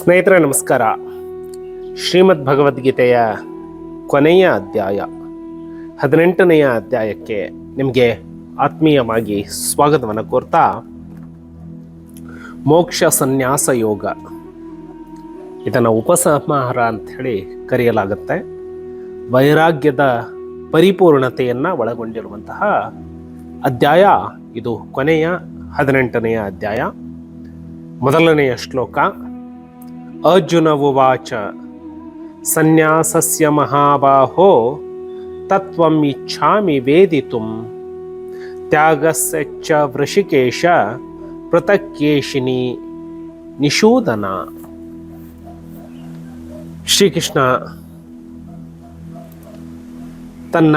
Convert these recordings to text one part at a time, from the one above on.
ಸ್ನೇಹಿತರೆ ನಮಸ್ಕಾರ. ಶ್ರೀಮದ್ ಭಗವದ್ಗೀತೆಯ ಕೊನೆಯ ಅಧ್ಯಾಯ 18ನೆಯ ಅಧ್ಯಾಯಕ್ಕೆ ನಿಮಗೆ ಆತ್ಮೀಯವಾಗಿ ಸ್ವಾಗತವನ್ನು ಕೋರ್ತಾ, ಮೋಕ್ಷ ಸನ್ಯಾಸ ಯೋಗ ಇದನ್ನು ಉಪಸಂಹಾರ ಅಂಥೇಳಿ ಕರೆಯಲಾಗುತ್ತೆ. ವೈರಾಗ್ಯದ ಪರಿಪೂರ್ಣತೆಯನ್ನು ಒಳಗೊಂಡಿರುವಂತಹ ಅಧ್ಯಾಯ ಇದು. ಕೊನೆಯ 18ನೆಯ ಅಧ್ಯಾಯ. ಮೊದಲನೆಯ ಶ್ಲೋಕ. ಅರ್ಜುನ ಉವಾಚ ಸನ್ಯಾಸಸ್ಯ ಮಹಾಬಾಹೋ ತತ್ವಂ ಇಚ್ಛಾಮಿ ವೇದಿತುಂ ತ್ಯಾಗಸ್ಯ ಚ ವೃಷಿಕೇಶ ಪೃಥಕ್ಕೇಶಿನಿ ನಿಷೂದನ. ಶ್ರೀಕೃಷ್ಣ ತನ್ನ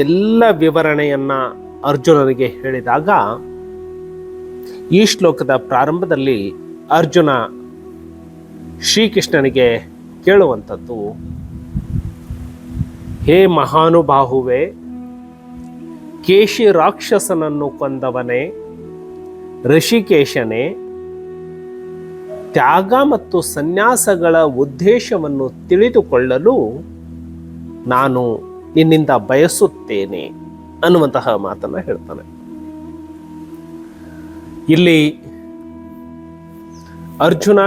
ಎಲ್ಲ ವಿವರಣೆಯನ್ನು ಅರ್ಜುನನಿಗೆ ಹೇಳಿದಾಗ ಈ ಶ್ಲೋಕದ ಪ್ರಾರಂಭದಲ್ಲಿ ಅರ್ಜುನ ಶ್ರೀಕೃಷ್ಣನಿಗೆ ಕೇಳುವಂಥದ್ದು, ಹೇ ಮಹಾನುಬಾಹುವೆ, ಕೇಶಿ ರಾಕ್ಷಸನನ್ನು ಕೊಂದವನೇ, ಋಷಿಕೇಶನೇ, ತ್ಯಾಗ ಮತ್ತು ಸನ್ಯಾಸಗಳ ಉದ್ದೇಶವನ್ನು ತಿಳಿದುಕೊಳ್ಳಲು ನಾನು ನಿನ್ನಿಂದ ಬಯಸುತ್ತೇನೆ ಅನ್ನುವಂತಹ ಮಾತನ್ನು ಹೇಳ್ತಾನೆ. ಇಲ್ಲಿ ಅರ್ಜುನ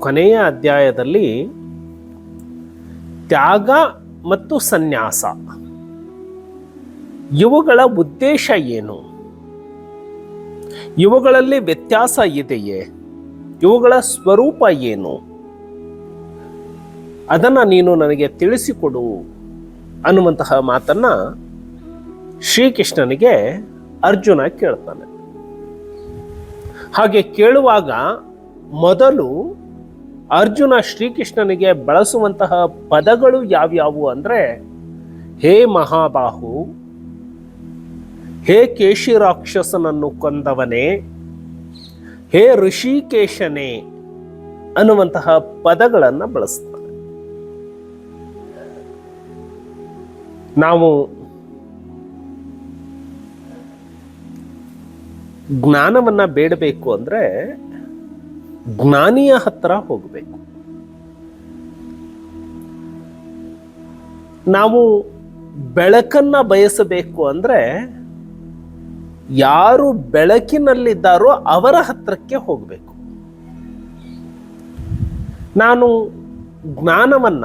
ಕೊನೆಯ ಅಧ್ಯಾಯದಲ್ಲಿ ತ್ಯಾಗ ಮತ್ತು ಸನ್ಯಾಸ ಇವುಗಳ ಉದ್ದೇಶ ಏನು, ಇವುಗಳಲ್ಲಿ ವ್ಯತ್ಯಾಸ ಇದೆಯೇ, ಇವುಗಳ ಸ್ವರೂಪ ಏನು, ಅದನ್ನು ನೀನು ನನಗೆ ತಿಳಿಸಿಕೊಡು ಅನ್ನುವಂತಹ ಮಾತನ್ನ ಶ್ರೀಕೃಷ್ಣನಿಗೆ ಅರ್ಜುನ ಕೇಳ್ತಾನೆ. ಹಾಗೆ ಕೇಳುವಾಗ ಮೊದಲು ಅರ್ಜುನ ಶ್ರೀಕೃಷ್ಣನಿಗೆ ಬಳಸುವಂತಹ ಪದಗಳು ಯಾವ್ಯಾವು ಅಂದರೆ, ಹೇ ಮಹಾಬಾಹು, ಹೇ ಕೇಶಿ ರಾಕ್ಷಸನನ್ನು ಕೊಂದವನೇ, ಹೇ ಋಷಿಕೇಶನೇ ಅನ್ನುವಂತಹ ಪದಗಳನ್ನು ಬಳಸ್ತಾನೆ. ನಾವು ಜ್ಞಾನವನ್ನ ಬೇಡಬೇಕು ಅಂದ್ರೆ ಜ್ಞಾನಿಯ ಹತ್ರ ಹೋಗಬೇಕು. ನಾವು ಬೆಳಕನ್ನ ಬಯಸಬೇಕು ಅಂದ್ರೆ ಯಾರು ಬೆಳಕಿನಲ್ಲಿದ್ದಾರೋ ಅವರ ಹತ್ರಕ್ಕೆ ಹೋಗಬೇಕು. ನಾನು ಜ್ಞಾನವನ್ನ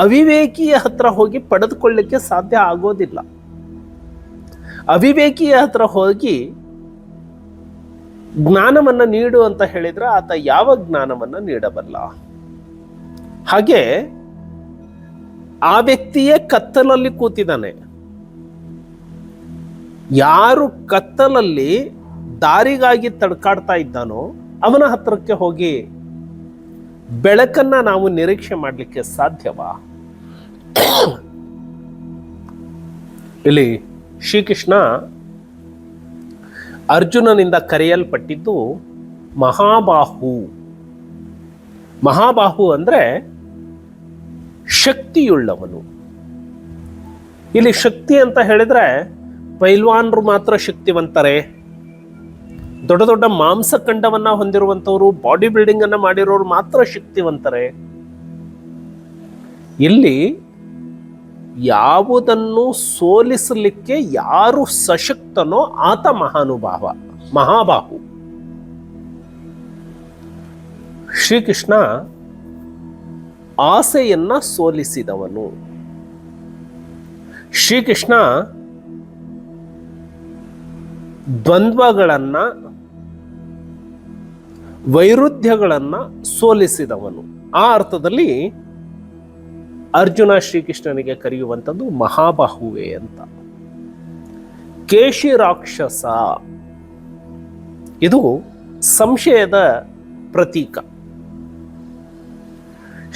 ಅವಿವೇಕಿಯ ಹತ್ರ ಹೋಗಿ ಪಡೆದುಕೊಳ್ಳಿಕ್ಕೆ ಸಾಧ್ಯ ಆಗೋದಿಲ್ಲ. ಅವಿವೇಕಿಯ ಹತ್ರ ಹೋಗಿ ಜ್ಞಾನವನ್ನ ನೀಡು ಅಂತ ಹೇಳಿದ್ರೆ ಆತ ಯಾವ ಜ್ಞಾನವನ್ನ ನೀಡಬಲ್ಲ? ಹಾಗೆ ಆ ವ್ಯಕ್ತಿಯೇ ಕತ್ತಲಲ್ಲಿ ಕೂತಿದ್ದಾನೆ. ಯಾರು ಕತ್ತಲಲ್ಲಿ ದಾರಿಗಾಗಿ ತಡ್ಕಾಡ್ತಾ ಇದ್ದಾನೋ ಅವನ ಹತ್ರಕ್ಕೆ ಹೋಗಿ ಬೆಳಕನ್ನ ನಾವು ನಿರೀಕ್ಷೆ ಮಾಡಲಿಕ್ಕೆ ಸಾಧ್ಯವಾ? ಇಲ್ಲಿ ಶ್ರೀಕೃಷ್ಣ ಅರ್ಜುನನಿಂದ ಕರೆಯಲ್ಪಟ್ಟಿದ್ದು ಮಹಾಬಾಹು. ಮಹಾಬಾಹು ಅಂದ್ರೆ ಶಕ್ತಿಯುಳ್ಳವನು. ಇಲ್ಲಿ ಶಕ್ತಿ ಅಂತ ಹೇಳಿದ್ರೆ ಪೈಲ್ವಾನ್ರು ಮಾತ್ರ ಶಕ್ತಿವಂತರೇ, ದೊಡ್ಡ ದೊಡ್ಡ ಮಾಂಸಖಂಡವನ್ನ ಹೊಂದಿರುವಂಥವ್ರು, ಬಾಡಿ ಬಿಲ್ಡಿಂಗ್ ಅನ್ನ ಮಾಡಿರೋರು ಮಾತ್ರ ಶಕ್ತಿವಂತರೇ. ಇಲ್ಲಿ ಯಾವುದನ್ನು ಸೋಲಿಸಲಿಕ್ಕೆ ಯಾರು ಸಶಕ್ತನೋ ಆತ ಮಹಾಬಾಹು. ಶ್ರೀಕೃಷ್ಣ ಆಸೆಯನ್ನ ಸೋಲಿಸಿದವನು. ಶ್ರೀಕೃಷ್ಣ ದ್ವಂದ್ವಗಳನ್ನ, ವೈರುಧ್ಯಗಳನ್ನ ಸೋಲಿಸಿದವನು. ಆ ಅರ್ಥದಲ್ಲಿ ಅರ್ಜುನ ಶ್ರೀಕೃಷ್ಣನಿಗೆ ಕರೆಯುವಂಥದ್ದು ಮಹಾಬಾಹುವೆ ಅಂತ. ಕೇಶಿ ರಾಕ್ಷಸ ಇದು ಸಂಶಯದ ಪ್ರತೀಕ.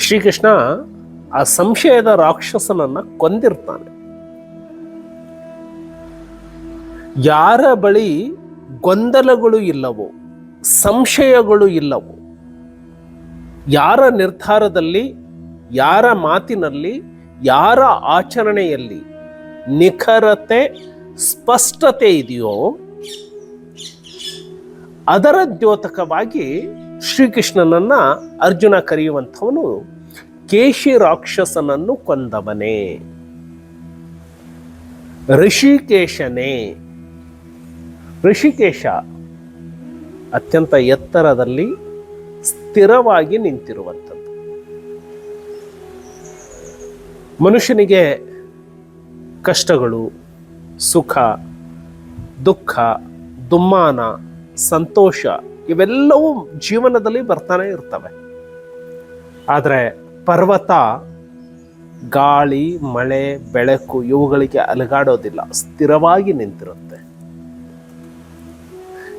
ಶ್ರೀಕೃಷ್ಣ ಆ ಸಂಶಯದ ರಾಕ್ಷಸನನ್ನ ಕೊಂದಿರ್ತಾನೆ. ಯಾರ ಬಳಿ ಗೊಂದಲಗಳು ಇಲ್ಲವೋ, ಸಂಶಯಗಳು ಇಲ್ಲವೋ, ಯಾರ ನಿರ್ಧಾರದಲ್ಲಿ, ಯಾರ ಮಾತಿನಲ್ಲಿ, ಯಾರ ಆಚರಣೆಯಲ್ಲಿ ನಿಖರತೆ, ಸ್ಪಷ್ಟತೆ ಇದೆಯೋ ಅದರ ದ್ಯೋತಕವಾಗಿ ಶ್ರೀಕೃಷ್ಣನನ್ನ ಅರ್ಜುನ ಕರೆಯುವಂಥವನು ಕೇಶಿ ರಾಕ್ಷಸನನ್ನು ಕೊಂದವನೇ, ಋಷಿಕೇಶನೇ. ಋಷಿಕೇಶ ಅತ್ಯಂತ ಎತ್ತರದಲ್ಲಿ ಸ್ಥಿರವಾಗಿ ನಿಂತಿರುವಂಥದ್ದು. ಮನುಷ್ಯನಿಗೆ ಕಷ್ಟಗಳು, ಸುಖ, ದುಃಖ, ದುಮ್ಮಾನ, ಸಂತೋಷ ಇವೆಲ್ಲವೂ ಜೀವನದಲ್ಲಿ ಬರ್ತಾನೆ ಇರ್ತವೆ. ಆದರೆ ಪರ್ವತ ಗಾಳಿ, ಮಳೆ, ಬೆಳಕು ಇವುಗಳಿಗೆ ಅಲುಗಾಡೋದಿಲ್ಲ, ಸ್ಥಿರವಾಗಿ ನಿಂತಿರುತ್ತೆ.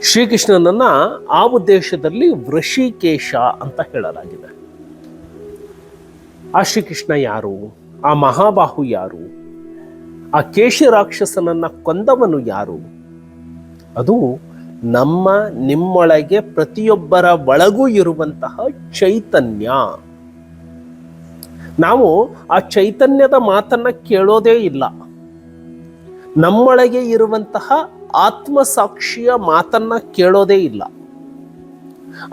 ಶ್ರೀಕೃಷ್ಣನನ್ನ ಆ ಉದ್ದೇಶದಲ್ಲಿ ವೃಷಿಕೇಶ ಅಂತ ಹೇಳಲಾಗಿದೆ. ಆ ಶ್ರೀಕೃಷ್ಣ ಯಾರು? ಆ ಮಹಾಬಾಹು ಯಾರು? ಆ ಕೇಶಿ ರಾಕ್ಷಸನನ್ನ ಕೊಂದವನು ಯಾರು? ಅದು ನಮ್ಮ ನಿಮ್ಮೊಳಗೆ ಪ್ರತಿಯೊಬ್ಬರ ಒಳಗೂ ಇರುವಂತಹ ಚೈತನ್ಯ. ನಾವು ಆ ಚೈತನ್ಯದ ಮಾತನ್ನ ಕೇಳೋದೇ ಇಲ್ಲ. ನಮ್ಮೊಳಗೆ ಇರುವಂತಹ ಆತ್ಮಸಾಕ್ಷಿಯ ಮಾತನ್ನ ಕೇಳೋದೇ ಇಲ್ಲ.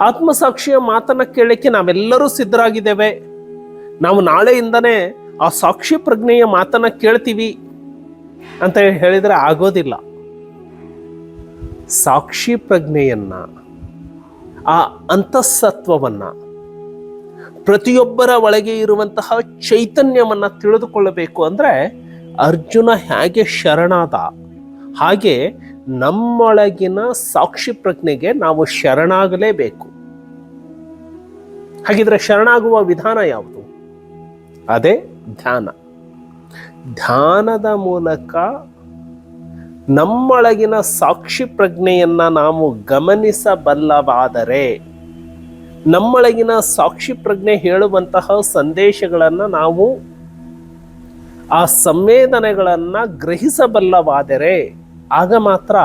ಆತ್ಮಸಾಕ್ಷಿಯ ಮಾತನ್ನ ಕೇಳಲಿಕ್ಕೆ ನಾವೆಲ್ಲರೂ ಸಿದ್ಧರಾಗಿದ್ದೇವೆ. ನಾವು ನಾಳೆಯಿಂದನೇ ಆ ಸಾಕ್ಷಿ ಪ್ರಜ್ಞೆಯ ಮಾತನ್ನ ಕೇಳ್ತೀವಿ ಅಂತ ಹೇಳಿದ್ರೆ ಆಗೋದಿಲ್ಲ. ಸಾಕ್ಷಿ ಪ್ರಜ್ಞೆಯನ್ನ, ಆ ಅಂತಃಸತ್ವವನ್ನ, ಪ್ರತಿಯೊಬ್ಬರ ಒಳಗೆ ಇರುವಂತಹ ಚೈತನ್ಯವನ್ನ ತಿಳಿದುಕೊಳ್ಳಬೇಕು ಅಂದ್ರೆ ಅರ್ಜುನ ಹೇಗೆ ಶರಣಾದ ಹಾಗೆ ನಮ್ಮೊಳಗಿನ ಸಾಕ್ಷಿ ಪ್ರಜ್ಞೆಗೆ ನಾವು ಶರಣಾಗಲೇಬೇಕು. ಹಾಗಿದ್ರೆ ಶರಣಾಗುವ ವಿಧಾನ ಯಾವುದು? ಅದೇ ಧ್ಯಾನ. ಧ್ಯಾನದ ಮೂಲಕ ನಮ್ಮೊಳಗಿನ ಸಾಕ್ಷಿ ಪ್ರಜ್ಞೆಯನ್ನ ನಾವು ಗಮನಿಸಬಲ್ಲವಾದರೆ, ನಮ್ಮೊಳಗಿನ ಸಾಕ್ಷಿ ಪ್ರಜ್ಞೆ ಹೇಳುವಂತಹ ಸಂದೇಶಗಳನ್ನ ನಾವು ಆ ಸಂವೇದನೆಗಳನ್ನ ಗ್ರಹಿಸಬಲ್ಲವಾದರೆ ಆಗ ಮಾತ್ರ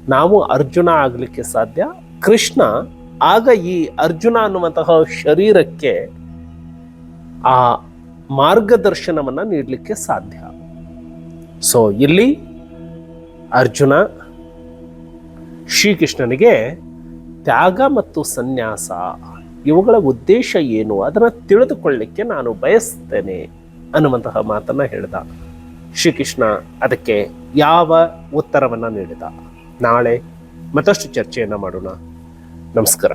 ನಾವು ಅರ್ಜುನ ಆಗಲಿಕ್ಕೆ ಸಾಧ್ಯ. ಕೃಷ್ಣ ಆಗ ಈ ಅರ್ಜುನ ಅನ್ನುವಂತಹ ಶರೀರಕ್ಕೆ ಆ ಮಾರ್ಗದರ್ಶನವನ್ನ ನೀಡಲಿಕ್ಕೆ ಸಾಧ್ಯ. ಸೊ ಇಲ್ಲಿ ಅರ್ಜುನ ಶ್ರೀಕೃಷ್ಣನಿಗೆ ತ್ಯಾಗ ಮತ್ತು ಸನ್ಯಾಸ ಇವುಗಳ ಉದ್ದೇಶ ಏನು ಅದನ್ನು ತಿಳಿದುಕೊಳ್ಳಲಿಕ್ಕೆ ನಾನು ಬಯಸ್ತೇನೆ ಅನ್ನುವಂತಹ ಮಾತನ್ನ ಹೇಳಿದ. ಶ್ರೀಕೃಷ್ಣ ಅದಕ್ಕೆ ಯಾವ ಉತ್ತರವನ್ನ ನೀಡಿದ? ನಾಳೆ ಮತ್ತಷ್ಟು ಚರ್ಚೆಯನ್ನ ಮಾಡೋಣ. ನಮಸ್ಕಾರ.